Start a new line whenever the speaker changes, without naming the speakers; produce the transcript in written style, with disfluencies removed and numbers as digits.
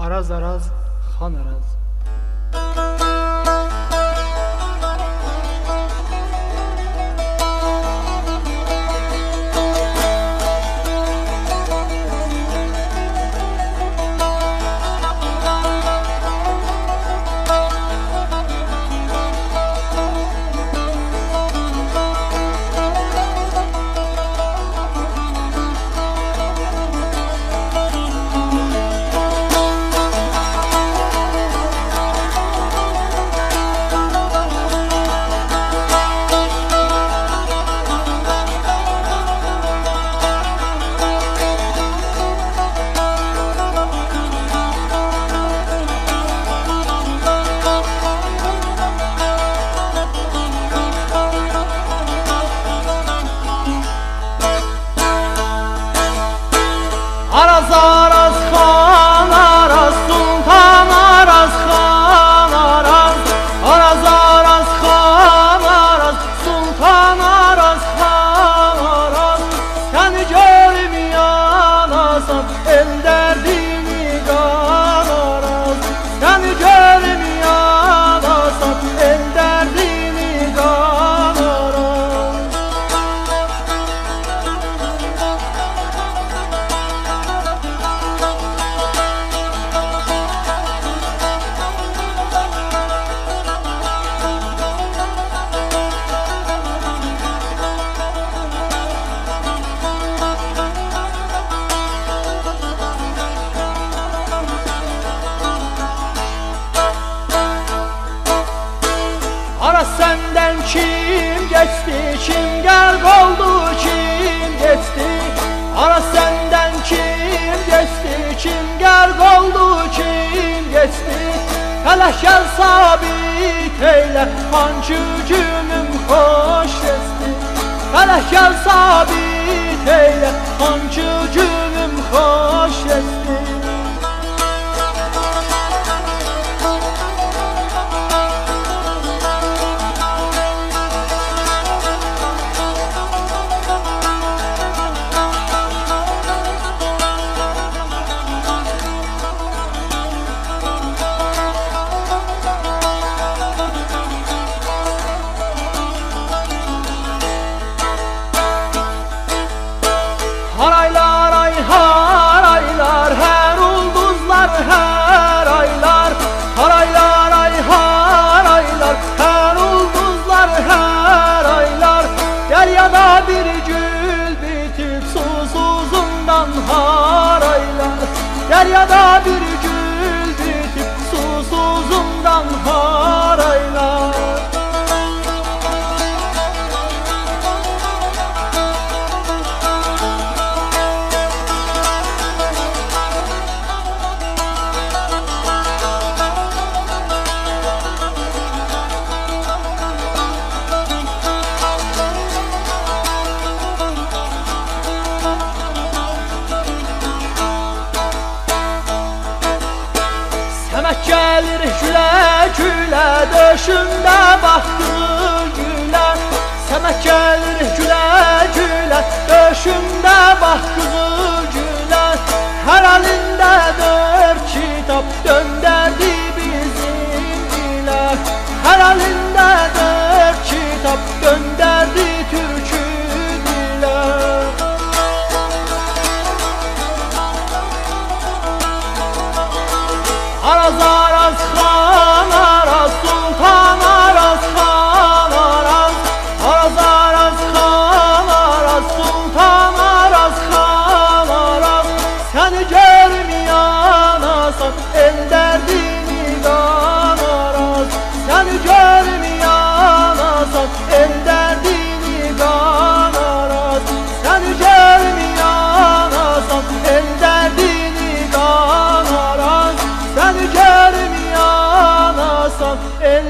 Araz araz xan araz.
Araz araz xan araz, sultan araz xan araz. Araz araz xan araz, sultan araz xan araz. Səni görməyən asan, el dərdini qan araz. Səni görməyən asan, el dərdini qan araz. Araz senden kim geçti, kim gərq oldu, kim geçti? Araz senden kim geçti, kim gərq oldu, kim geçti? Fələk gəl sabit eylə, hangi günüm xoş geçti? Fələk gəl sabit eylə, hangi günüm xoş geçti? Haraylar ay haraylar, her ulduzlar her aylar. Haraylar ay haraylar, her ulduzlar her aylar. Deryada bir gül bitip susuzundan haraylar. Deryada bir gül bitip susuzundan haraylar. Səmək gəlir gülə gülə, döşümdə baxdı gülə. Səmək gəlir gülə gülə, döşümdə baxdı gülə. Hər əlində dörd kitab döndərdi bizim dilə. Hər əlində dörd kitab döndərdi türkü dilə. Araz araz xan araz, sultan araz xan araz. Araz araz xan araz, sultan araz xan araz. Səni görməyən asan, el dərdini qan araz. Səni görməyən asan, el dərdini qan araz. Səni görməyən asan, el dərdini qan araz. Səni görməyən asan, el